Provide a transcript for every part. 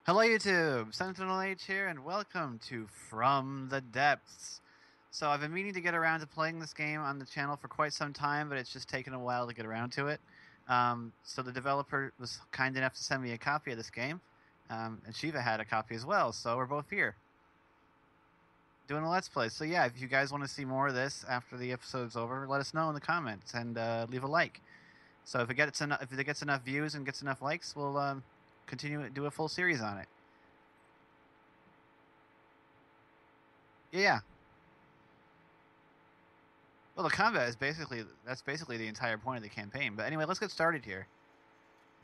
Hello YouTube, Sentinel H here, and welcome to From the Depths. So I've been meaning to get around to playing this game on the channel for quite some time, but it's just taken a while to get around to it. So the developer was kind enough to send me a copy of this game, and Shiva had a copy as well, so we're both here doing a Let's Play. So yeah, if you guys want to see more of this after the episode's over, let us know in the comments and leave a like. So if it gets enough views and gets enough likes, we'll continue to do a full series on it. Yeah. Well, the combat is basically the entire point of the campaign. But anyway, let's get started here,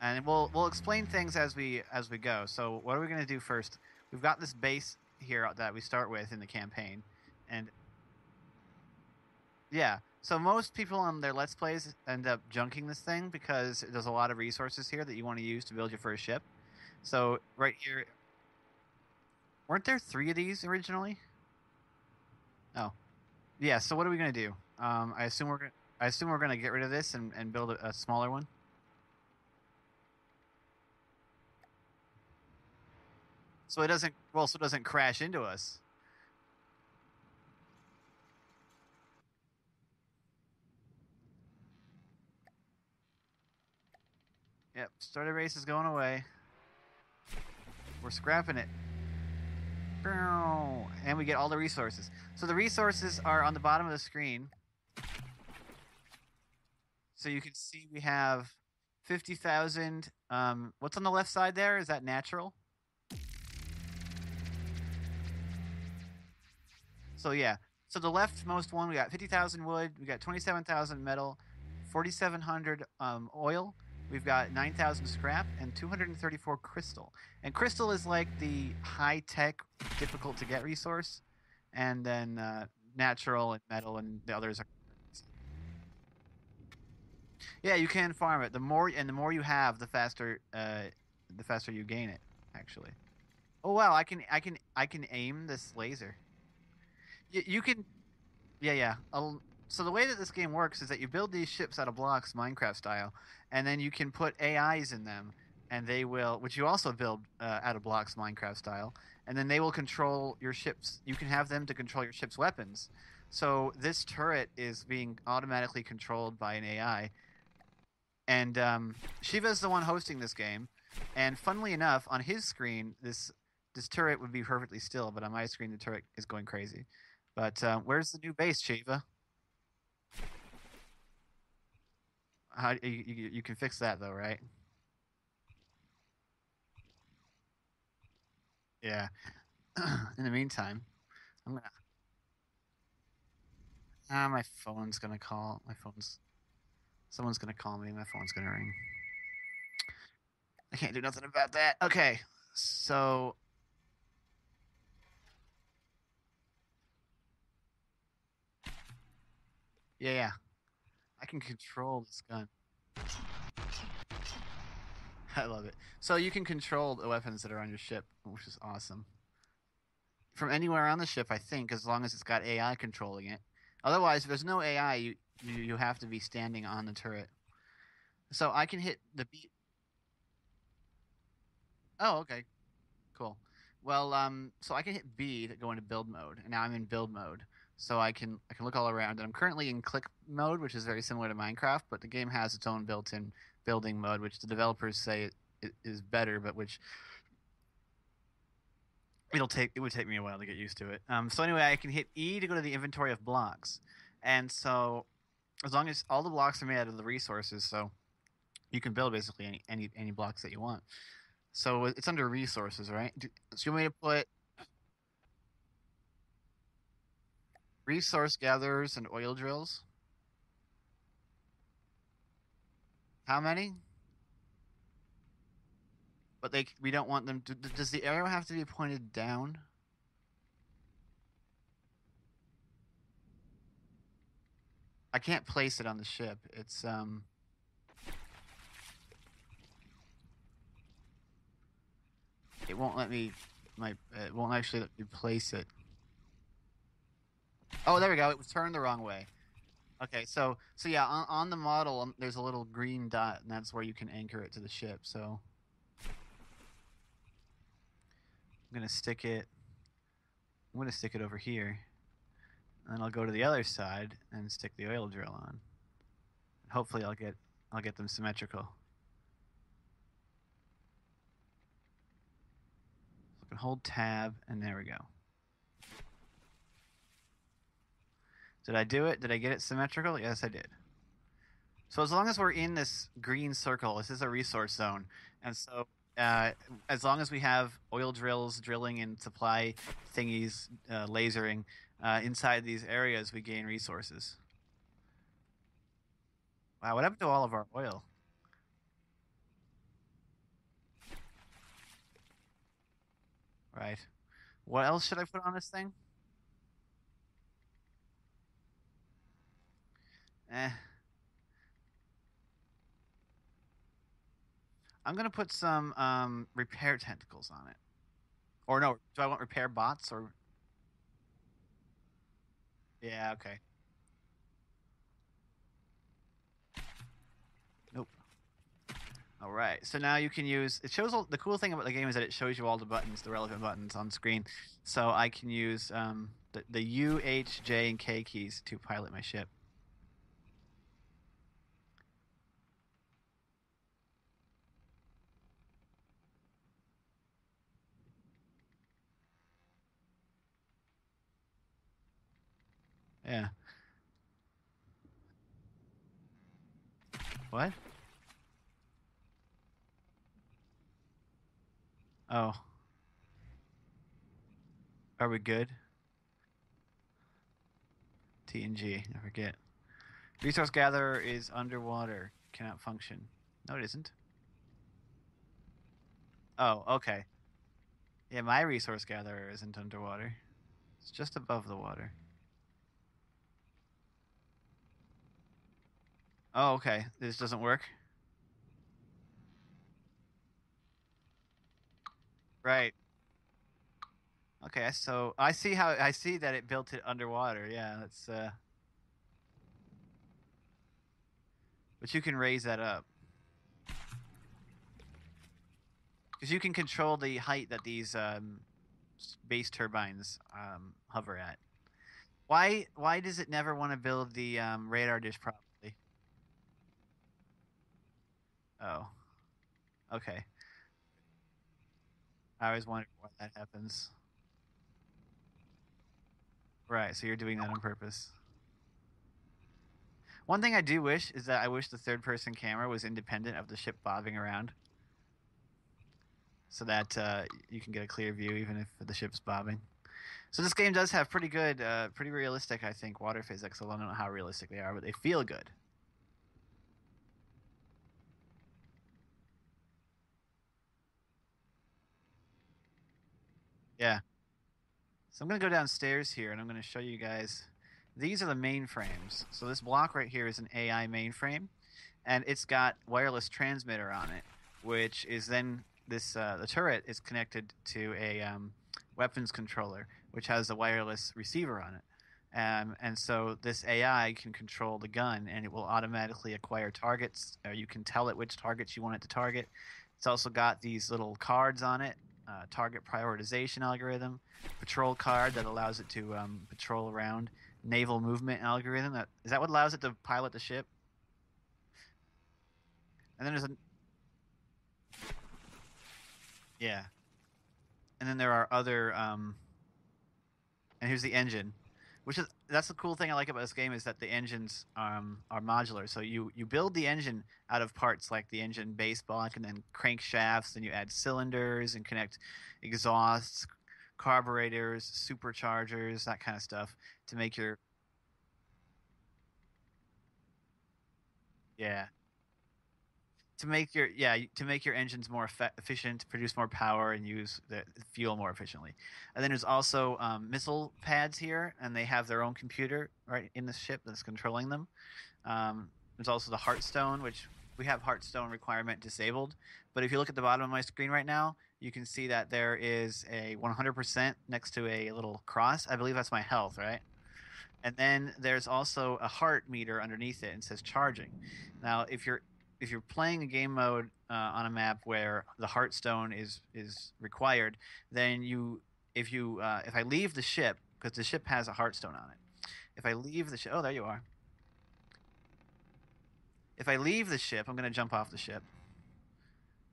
and we'll explain things as we go. So, what are we going to do first? We've got this base here that we start with in the campaign, and yeah. So most people on their Let's Plays end up junking this thing because there's a lot of resources here that you want to use to build your first ship. So right here, weren't there three of these originally? Oh, yeah. So what are we going to do? I assume we're going to get rid of this and build a smaller one. So it doesn't crash into us. Yep, starter base is going away. We're scrapping it. And we get all the resources. So the resources are on the bottom of the screen. So you can see we have 50,000. What's on the left side there? Is that natural? So yeah. So the leftmost one, we got 50,000 wood, we got 27,000 metal, 4,700 oil, we've got 9,000 scrap, and 234 crystal. And crystal is like the high tech, difficult to get resource, and then natural and metal and the others are. Yeah, you can farm it. The more you have, the faster you gain it. Actually. Oh wow, I can aim this laser. You can. Yeah, yeah. So the way that this game works is that you build these ships out of blocks, Minecraft style, and then you can put AIs in them, and they will, which you also build out of blocks, Minecraft style, and then they will control your ships. You can have them to control your ship's weapons. So this turret is being automatically controlled by an AI, and Shiva is the one hosting this game. And funnily enough, on his screen, this turret would be perfectly still, but on my screen, the turret is going crazy. But where's the new base, Shiva? How you can fix that though, right? Yeah. In the meantime, I'm gonna. My phone's gonna call. My phone's. Someone's gonna call me. My phone's gonna ring. I can't do nothing about that. Okay. So yeah, yeah. I can control this gun. I love it. So you can control the weapons that are on your ship, which is awesome. From anywhere on the ship, I think, as long as it's got AI controlling it. Otherwise, if there's no AI, you have to be standing on the turret. So I can hit the B. Oh, okay. Cool. Well, so I can hit B to go into build mode, and now I'm in build mode. So I can look all around, and I'm currently in click mode, which is very similar to Minecraft, but the game has its own built-in building mode, which the developers say it is better, but which it would take me a while to get used to it. So anyway, I can hit E to go to the inventory of blocks, and so as long as all the blocks are made out of the resources, so you can build basically any blocks that you want. So it's under resources, right? So you want me to put resource gatherers and oil drills. How many? But we don't want them to. Does the arrow have to be pointed down? I can't place it on the ship. It won't let me. It won't actually let me place it. Oh, there we go. It was turned the wrong way. Okay, so yeah, on the model, there's a little green dot, and that's where you can anchor it to the ship. So I'm gonna stick it. I'm gonna stick it over here, and then I'll go to the other side and stick the oil drill on. Hopefully, I'll get them symmetrical. So I can hold tab, and there we go. Did I do it? Did I get it symmetrical? Yes, I did. So as long as we're in this green circle, this is a resource zone, and so uh, as long as we have oil drills drilling and supply thingies lasering inside these areas, we gain resources. Wow, what happened to all of our oil? Right. What else should I put on this thing? Eh, I'm gonna put some repair tentacles on it. Or no, do I want repair bots or? Yeah, okay. Nope. All right. So now you can use. It shows all the cool thing about the game is that it shows you all the buttons, the relevant buttons on screen. So I can use the U, H, J, and K keys to pilot my ship. Yeah. What? Oh, are we good? T and G. I forget. Resource gatherer is underwater. Cannot function. No, it isn't. Oh, okay. Yeah, my resource gatherer isn't underwater. It's just above the water. Oh, okay. This doesn't work. Right. Okay, so I see that it built it underwater. Yeah, that's but you can raise that up because you can control the height that these base turbines hover at. Why does it never want to build the radar dish properly? Oh, okay. I always wondered why that happens. Right, so you're doing that on purpose. One thing I do wish is that I wish the third person camera was independent of the ship bobbing around, so that you can get a clear view even if the ship's bobbing. So this game does have pretty good, pretty realistic, I think, water physics. I don't know how realistic they are, but they feel good. Yeah. So I'm gonna go downstairs here, and I'm gonna show you guys. These are the mainframes. So this block right here is an AI mainframe, and it's got wireless transmitter on it, which is then this the turret is connected to a weapons controller, which has a wireless receiver on it. And so this AI can control the gun, and it will automatically acquire targets. You can tell it which targets you want it to target. It's also got these little cards on it, target prioritization algorithm, patrol card that allows it to patrol around, naval movement algorithm. That is that what allows it to pilot the ship. And then there's a yeah, and then there are other and here's the engine, which is that's the cool thing I like about this game is that the engines are modular. So you build the engine out of parts like the engine base block and then crankshafts, and you add cylinders and connect exhausts, carburetors, superchargers, that kind of stuff to make your yeah to make your engines more efficient, produce more power, and use the fuel more efficiently. And then there's also missile pads here, and they have their own computer right in the ship that's controlling them. There's also the Heartstone, which we have Heartstone requirement disabled. But if you look at the bottom of my screen right now, you can see that there is a 100% next to a little cross. I believe that's my health, right? And then there's also a heart meter underneath it and says charging. Now, if you're if you're playing a game mode on a map where the Heartstone is required, then if I leave the ship, because the ship has a Heartstone on it, if I leave the ship, oh, there you are. If I leave the ship, I'm going to jump off the ship.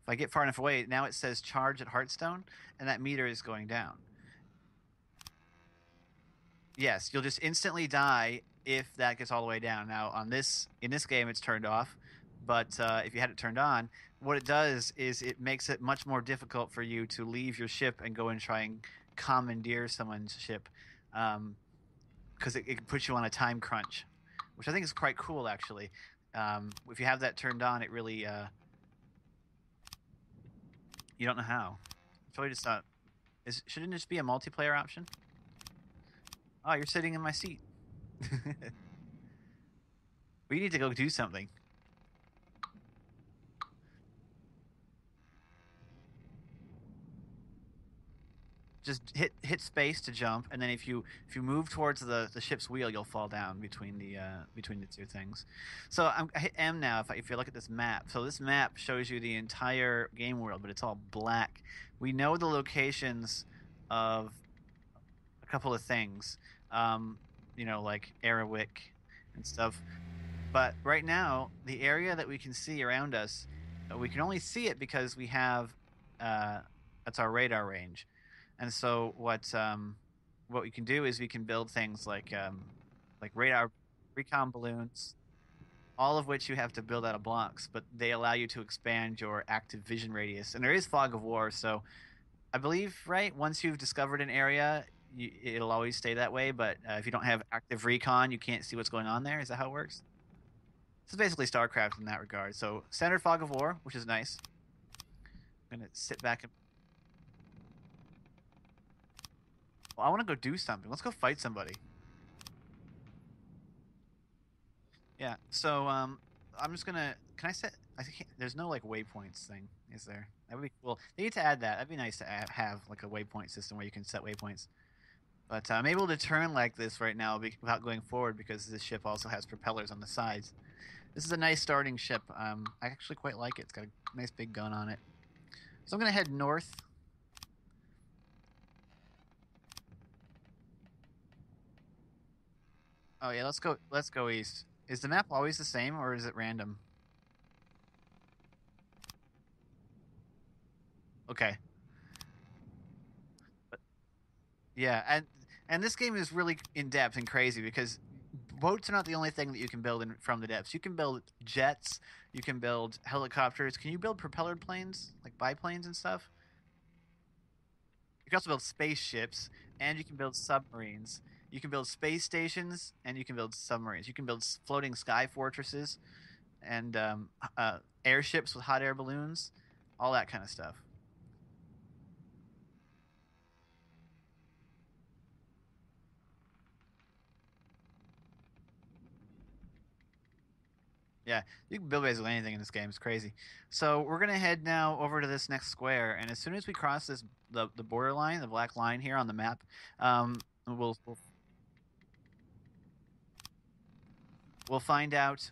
If I get far enough away, now it says charge at Heartstone, and that meter is going down. Yes, you'll just instantly die if that gets all the way down. Now, in this game, it's turned off, but if you had it turned on, what it does is it makes it much more difficult for you to leave your ship and go and try and commandeer someone's ship, because it puts you on a time crunch, which I think is quite cool, actually. If you have that turned on, it really you don't know how. It's probably just not. Shouldn't it just be a multiplayer option? Oh, you're sitting in my seat. We need to go do something. Just hit space to jump, and then if you move towards the ship's wheel, you'll fall down between the two things. So I hit M now. If you look at this map, so this map shows you the entire game world, but it's all black. We know the locations of a couple of things, like Arawick and stuff. But right now, the area that we can see around us, we can only see it because we have that's our radar range. And so what we can do is we can build things like radar recon balloons, all of which you have to build out of blocks, but they allow you to expand your active vision radius. And there is fog of war, so I believe, right, once you've discovered an area, it'll always stay that way. But if you don't have active recon, you can't see what's going on there. Is that how it works? This is basically StarCraft in that regard. So standard fog of war, which is nice. I'm gonna sit back and. Well, I want to go do something. Let's go fight somebody. Yeah. So I'm just gonna. Can I set? I think there's no like waypoints thing, is there? That would be cool. They need to add that. That'd be nice to have like a waypoint system where you can set waypoints. But I'm able to turn like this right now without going forward because this ship also has propellers on the sides. This is a nice starting ship. I actually quite like it. It's got a nice big gun on it. So I'm gonna head north. Oh yeah, let's go. Let's go east. Is the map always the same or is it random? Okay. But, yeah, and this game is really in depth and crazy because boats are not the only thing that you can build from the depths. You can build jets. You can build helicopters. Can you build propellered planes like biplanes and stuff? You can also build spaceships, and you can build submarines. You can build space stations, and you can build submarines. You can build floating sky fortresses, and airships with hot air balloons, all that kind of stuff. Yeah, you can build basically anything in this game. It's crazy. So we're gonna head now over to this next square, and as soon as we cross the border line, the black line here on the map, we'll we'll find out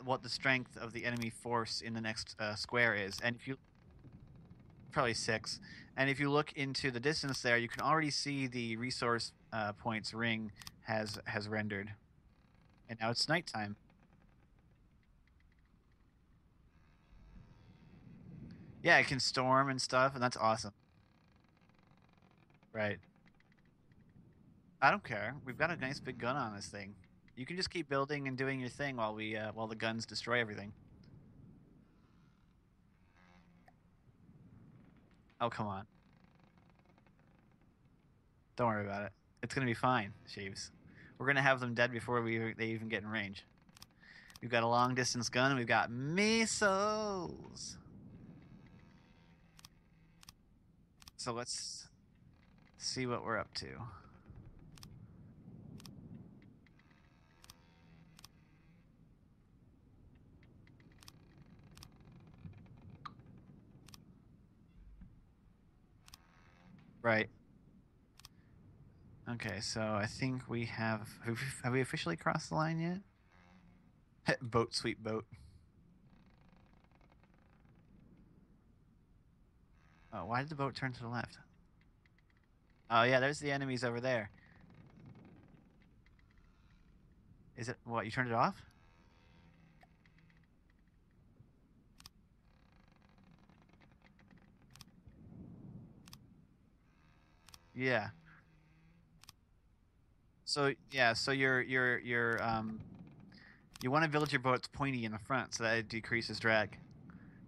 what the strength of the enemy force in the next square is. And if you probably six, and if you look into the distance there, you can already see the resource points ring has rendered, and now it's nighttime. Yeah, it can storm and stuff, and that's awesome. Right. I don't care. We've got a nice big gun on this thing. You can just keep building and doing your thing while the guns destroy everything. Oh, come on. Don't worry about it. It's gonna be fine, Shaves. We're gonna have them dead before they even get in range. We've got a long distance gun. We've got missiles. So let's see what we're up to. Right. Okay, so I think we have we officially crossed the line yet? Boat, sweet boat. Oh, why did the boat turn to the left? Oh yeah, there's the enemies over there. Is it what? You turned it off? Yeah. So yeah, so you want to build your boats pointy in the front so that it decreases drag.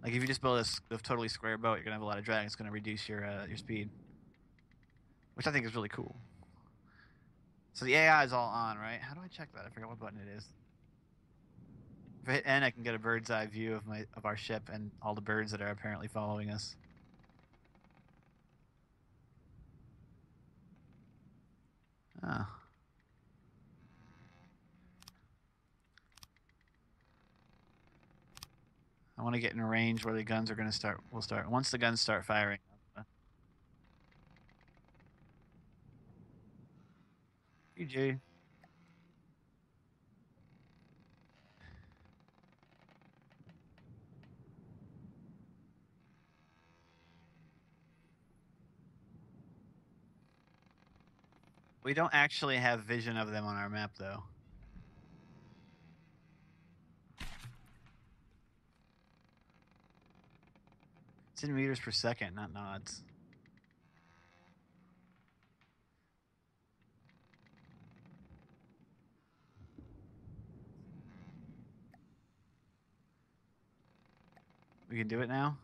Like if you just build a totally square boat, you're gonna have a lot of drag. It's gonna reduce your speed, which I think is really cool. So the AI is all on, right? How do I check that? I forgot what button it is. If I hit N, I can get a bird's eye view of our ship and all the birds that are apparently following us. Oh. I want to get in a range where the guns are going to start. We'll start once the guns start firing. GG. We don't actually have vision of them on our map, though. It's in meters per second, not knots. We can do it now.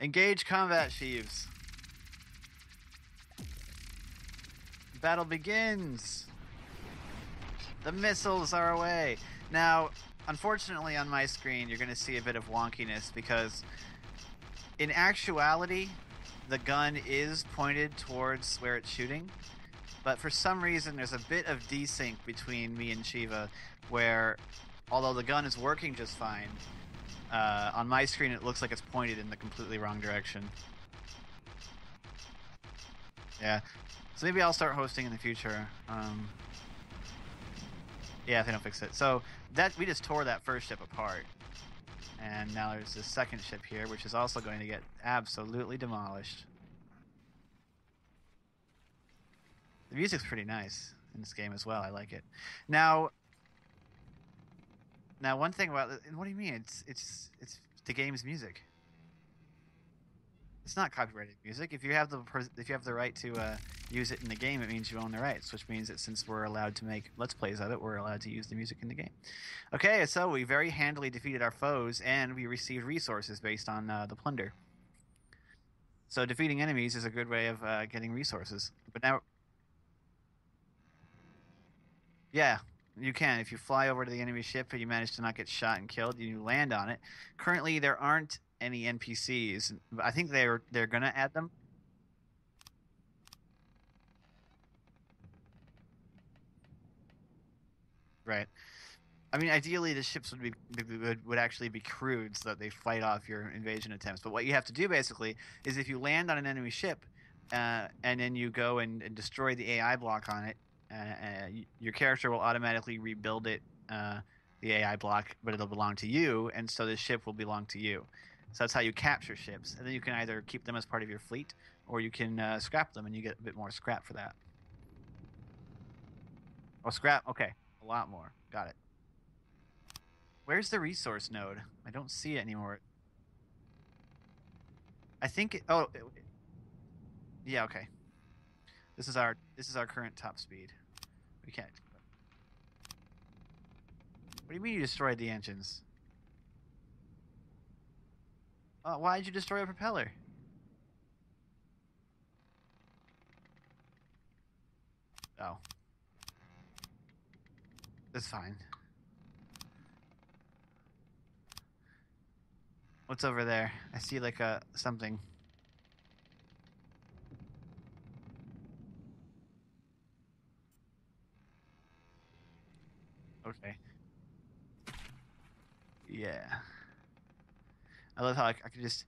Engage combat sheaves. Battle begins. The missiles are away. Now, unfortunately, on my screen, you're going to see a bit of wonkiness because, in actuality, the gun is pointed towards where it's shooting. But for some reason, there's a bit of desync between me and Shiva, where, although the gun is working just fine, on my screen it looks like it's pointed in the completely wrong direction. Yeah. So maybe I'll start hosting in the future. Yeah, if they don't fix it. So that we just tore that first ship apart. And now there's this second ship here, which is also going to get absolutely demolished. The music's pretty nice in this game as well. I like it. Now one thing about what do you mean? It's the game's music. It's not copyrighted music. If you have the right to use it in the game, it means you own the rights, which means that since we're allowed to make Let's Plays of it, we're allowed to use the music in the game. Okay, so we very handily defeated our foes, and we received resources based on the plunder. So defeating enemies is a good way of getting resources. But now, yeah, you can. If you fly over to the enemy ship and you manage to not get shot and killed, you land on it. Currently, there aren't any NPCs. I think they're gonna add them. Right. I mean, ideally, the ships would actually be crewed so that they fight off your invasion attempts. But what you have to do basically is if you land on an enemy ship, and then you go and destroy the AI block on it, your character will automatically rebuild it, the AI block, but it'll belong to you, and so the ship will belong to you. So that's how you capture ships, and then you can either keep them as part of your fleet, or you can scrap them, and you get a bit more scrap for that. Oh, scrap. Okay, a lot more. Got it. Where's the resource node? I don't see it anymore. I think oh yeah, okay. This is our current top speed. We can't. What do you mean you destroyed the engines? Why did you destroy a propeller? Oh, that's fine. What's over there? I see like a something. Okay. Yeah. I love how I can just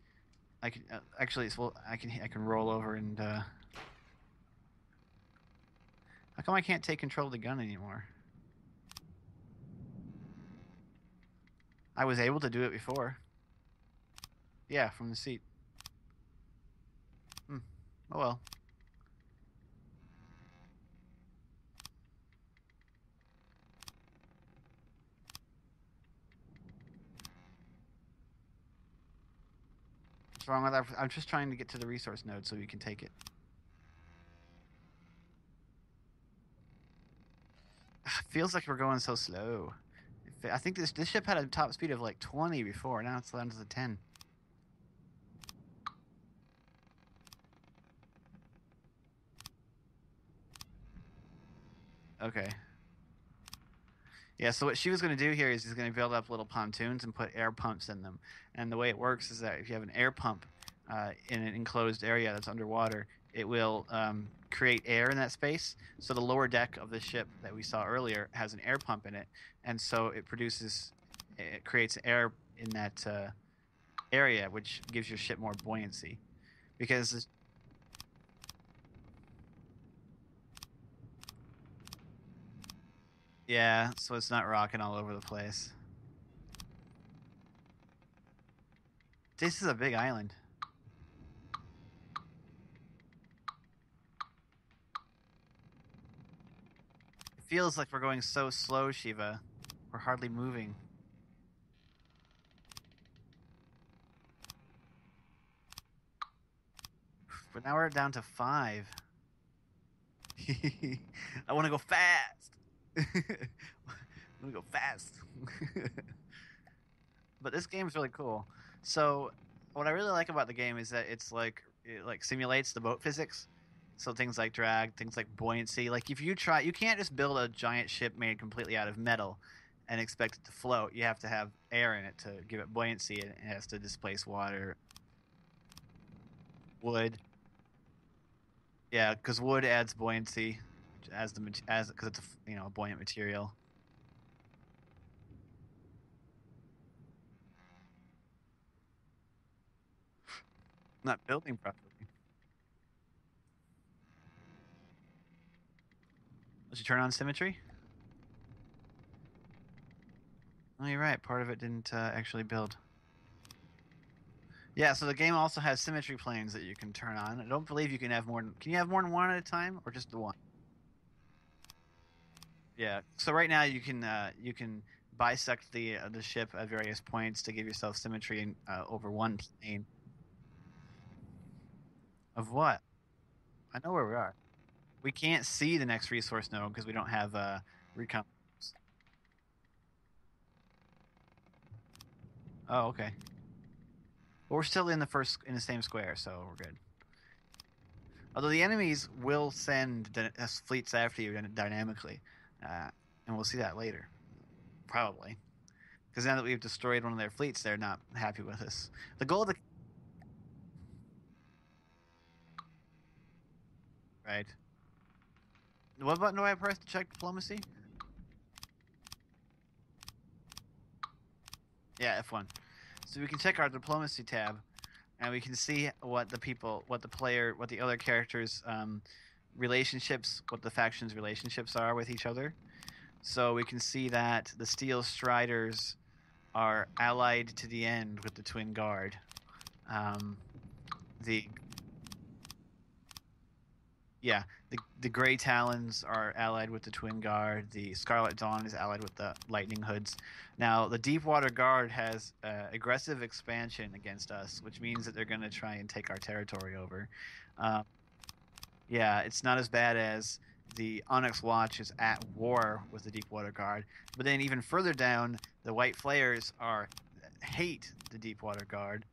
I can actually it's, well I can roll over and how come I can't take control of the gun anymore? I was able to do it before. Yeah, from the seat. Hmm. Oh well. What's wrong with that? I'm just trying to get to the resource node so we can take it. Feels like we're going so slow. I think this ship had a top speed of like 20 before. Now it's down to the 10. Okay. Yeah, so what she was going to do here is she's going to build up little pontoons and put air pumps in them. And the way it works is that if you have an air pump in an enclosed area that's underwater, it will create air in that space. So the lower deck of the ship that we saw earlier has an air pump in it, and so it creates air in that area, which gives your ship more buoyancy. Because yeah, so it's not rocking all over the place. This is a big island. It feels like we're going so slow, Shiva. We're hardly moving. But now we're down to 5. I want to go fast. I want to go fast. But this game's really cool. So, what I really like about the game is that it like simulates the boat physics. So things like drag, things like buoyancy. Like if you try, you can't just build a giant ship made completely out of metal and expect it to float. You have to have air in it to give it buoyancy, and it has to displace water, wood. Yeah, because wood adds buoyancy as as because it's a buoyant material. Not building properly. Did you turn on symmetry? Oh, you're right. Part of it didn't actually build. Yeah, so the game also has symmetry planes that you can turn on. I don't believe you can have more than. Can you have more than one at a time, or just the one? Yeah. So right now you can bisect the ship at various points to give yourself symmetry over one plane. Of what? I know where we are. We can't see the next resource node because we don't have recon. Oh, okay. But we're still in the same square, so we're good. Although the enemies will send fleets after you dynamically, uh, and we'll see that later, probably. Because now that we've destroyed one of their fleets, they're not happy with us. The goal of the right. What button do I press to check diplomacy? Yeah, F1. So we can check our diplomacy tab, and we can see what the people, what the player, what the other characters' relationships, what the factions' relationships are with each other. So we can see that the Steel Striders are allied to the end with the Twin Guard. Um, the Yeah, the Grey Talons are allied with the Twin Guard. The Scarlet Dawn is allied with the Lightning Hoods. Now, the Deepwater Guard has aggressive expansion against us, which means that they're going to try and take our territory over. Uh, yeah, it's not as bad as the Onyx Watch is at war with the Deepwater Guard. But then even further down, the White Flayers hate the Deepwater Guard,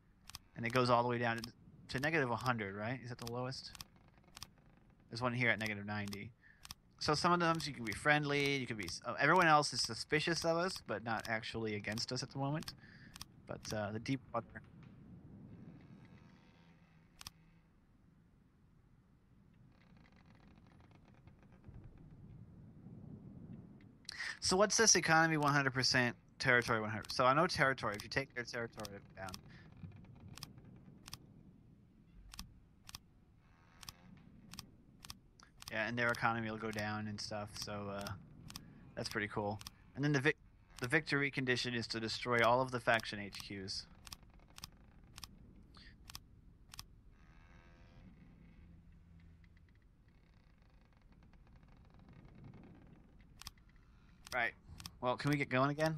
and it goes all the way down to negative 100, right? Is that the lowest? There's one here at negative 90. So some of them you can be friendly. You can be. Everyone else is suspicious of us, but not actually against us at the moment. But the deep water. So what's this economy 100%, territory 100? So I know territory. If you take their territory down, yeah, and their economy will go down and stuff. So that's pretty cool. And then The victory condition is to destroy all of the faction HQs. Right. Well, can we get going again?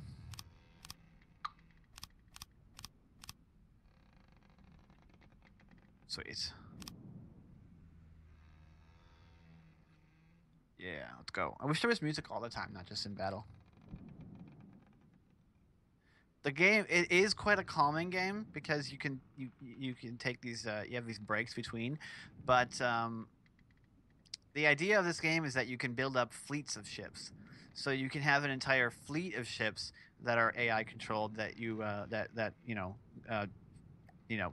Sweet. Yeah, let's go. I wish there was music all the time, not just in battle. The game, it is quite a calming game because you can take these you have these breaks between, but the idea of this game is that you can build up fleets of ships, so you can have an entire fleet of ships that are AI controlled that uh, you know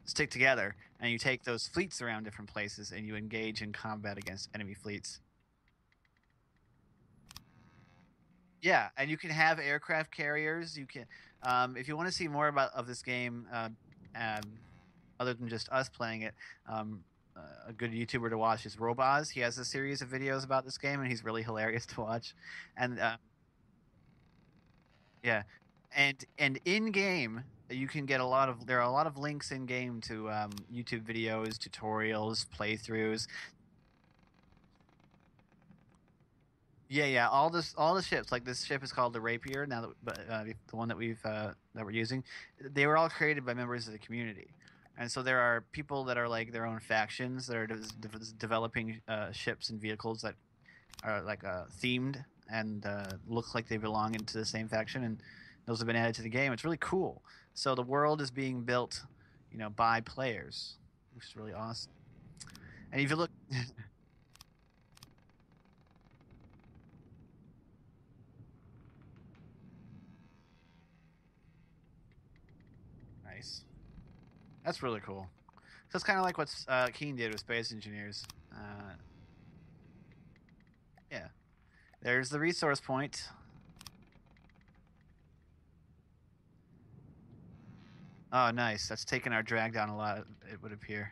stick together, and you take those fleets around different places and you engage in combat against enemy fleets. Yeah, and you can have aircraft carriers. You can, if you want to see more about of this game, um, other than just us playing it, a good YouTuber to watch is Robaz. He has a series of videos about this game, and he's really hilarious to watch. And yeah, and in game you can get a lot of there are a lot of links in game to YouTube videos, tutorials, playthroughs. Yeah, yeah. All the ships, like this ship is called the Rapier now, that, but the one that we're using, they were all created by members of the community, and so there are people that are like their own factions that are developing ships and vehicles that are like themed and look like they belong into the same faction, and those have been added to the game. It's really cool. So the world is being built, by players, which is really awesome. And if you look, nice. That's really cool. So it's kind of like what Keen did with Space Engineers. Yeah. There's the resource point. Oh, nice. That's taken our drag down a lot, it would appear.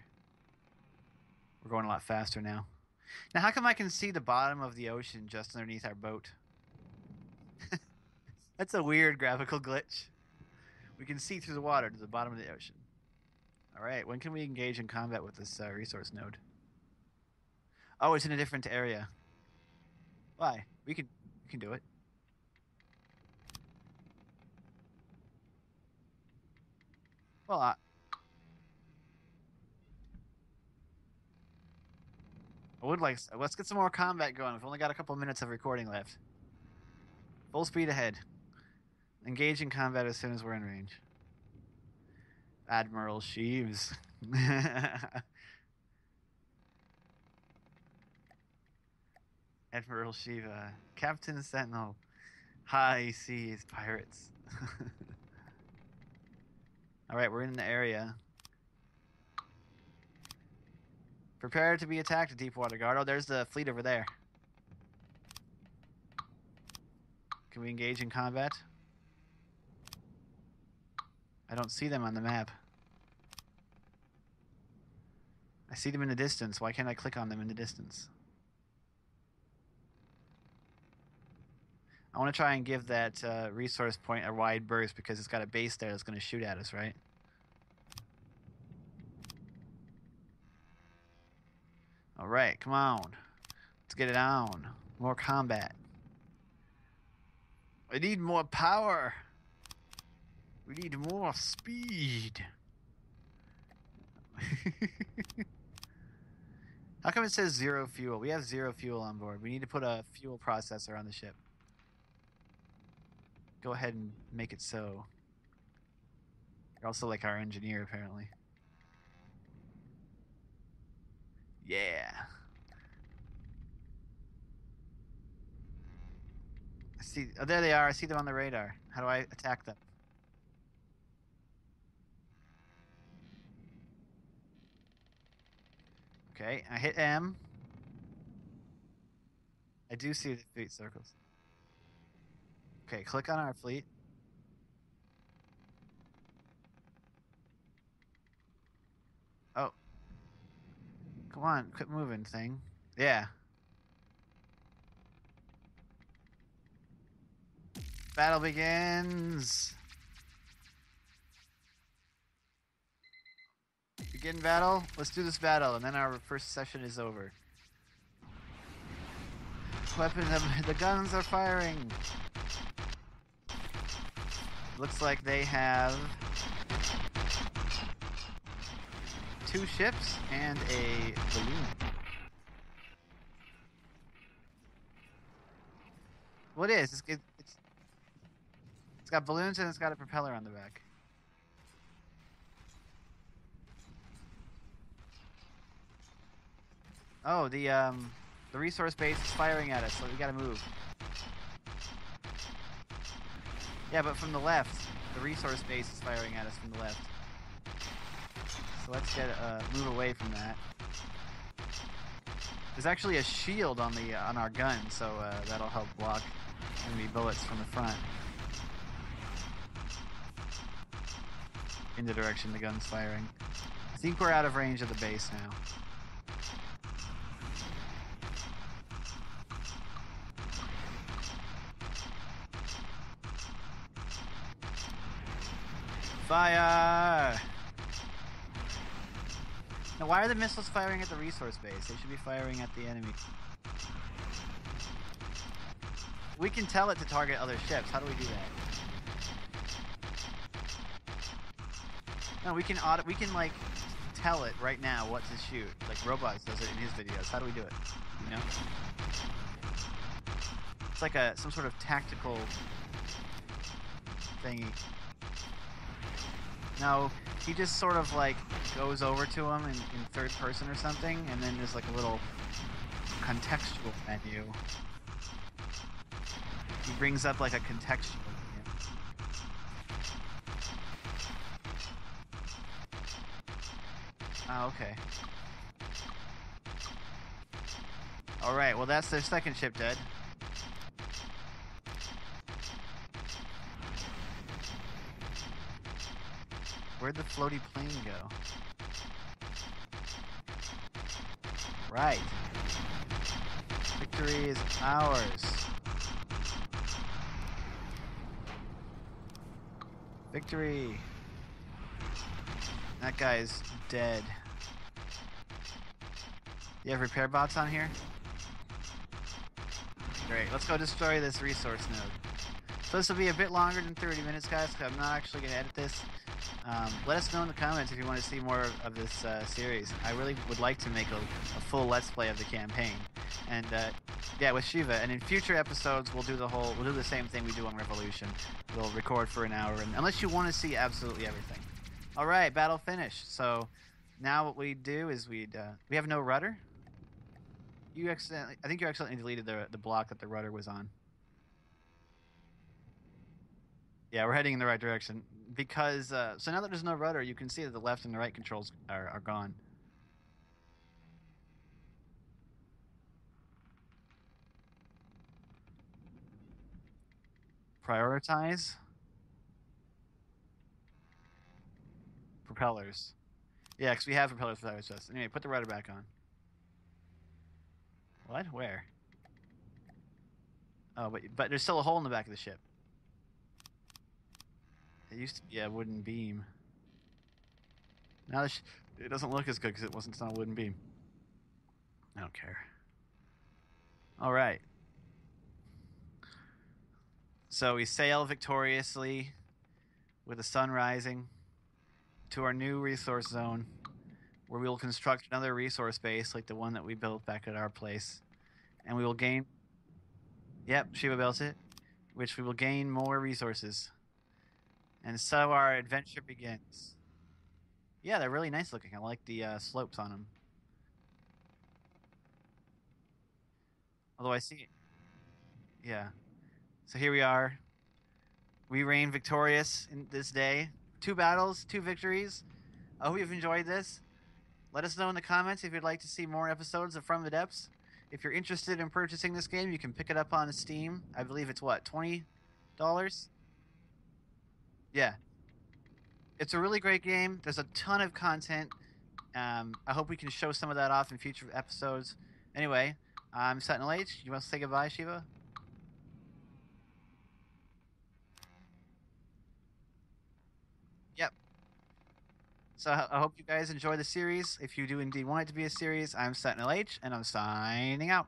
We're going a lot faster now. Now, how come I can see the bottom of the ocean just underneath our boat? That's a weird graphical glitch. We can see through the water to the bottom of the ocean. All right, when can we engage in combat with this resource node? Oh, it's in a different area. Why? We can do it. Well, I would like. Let's get some more combat going. We've only got a couple minutes of recording left. Full speed ahead. Engage in combat as soon as we're in range. Admiral Sheaves. Admiral Shiva. Captain Sentinel. High seas pirates. All right, we're in the area. Prepare to be attacked, Deepwater Guard. Oh, there's the fleet over there. Can we engage in combat? I don't see them on the map. I see them in the distance. Why can't I click on them in the distance? I want to try and give that resource point a wide berth because it's got a base there that's going to shoot at us, right? All right, come on. Let's get it on. More combat. I need more power. We need more speed. How come it says zero fuel? We have zero fuel on board. We need to put a fuel processor on the ship. Go ahead and make it so. You're also like our engineer, apparently. Yeah. I see. Oh, there they are. I see them on the radar. How do I attack them? Okay, I hit M. I do see the fleet circles. Okay, click on our fleet. Oh, come on, quit moving, thing. Yeah. Battle begins. Begin battle. Let's do this battle, and then our first session is over. Weapons, the guns are firing. Looks like they have 2 ships and a balloon. What is? It's got balloons and it's got a propeller on the back. Oh, the resource base is firing at us, so we gotta move. Yeah, but from the left. The resource base is firing at us from the left. So let's get move away from that. There's actually a shield on the on our gun, so that'll help block enemy bullets from the front in the direction the gun's firing. I think we're out of range of the base now. Fire! Now, why are the missiles firing at the resource base? They should be firing at the enemy. We can tell it to target other ships. How do we do that? No, we can like tell it right now what to shoot. Like Robots does it in his videos. How do we do it? You know? It's like some sort of tactical thingy. No, he just sort of like goes over to him in third person or something, and then there's like a little contextual menu. He brings up like a contextual menu. Oh, okay. Alright, well that's their second ship dead. Where'd the floaty plane go? Right. Victory is ours. Victory. That guy's dead. You have repair bots on here? Great. Let's go destroy this resource node. So this will be a bit longer than 30 minutes, guys, because I'm not actually going to edit this. Let us know in the comments if you want to see more of this series. I really would like to make a full Let's Play of the campaign, and yeah, with Shiva. And in future episodes, we'll do the same thing we do on Revolution. We'll record for an hour, and unless you want to see absolutely everything. All right, battle finished. So now what we do is we have no rudder. I think you accidentally deleted the block that the rudder was on. Yeah, we're heading in the right direction. Because, so now that there's no rudder, you can see that the left and the right controls are gone. Prioritize. Propellers. Yeah, because we have propellers for that just. Anyway, put the rudder back on. What? Where? Oh, but there's still a hole in the back of the ship. It used to be a wooden beam. Now it doesn't look as good because it's not a wooden beam. I don't care. All right. So we sail victoriously with the sun rising to our new resource zone, where we will construct another resource base like the one that we built back at our place. And we will gain... Yep, Shiva built it. Which we will gain more resources. And so our adventure begins. Yeah, they're really nice looking. I like the slopes on them. Although I see... Yeah. So here we are. We reign victorious in this day. 2 battles, 2 victories. I hope you've enjoyed this. Let us know in the comments if you'd like to see more episodes of From the Depths. If you're interested in purchasing this game, you can pick it up on Steam. I believe it's what, $20? Yeah. It's a really great game. There's a ton of content. I hope we can show some of that off in future episodes. Anyway, I'm Sentinel H. You want to say goodbye, Shiva? So I hope you guys enjoy the series. If you do indeed want it to be a series, I'm Sentinel H, and I'm signing out.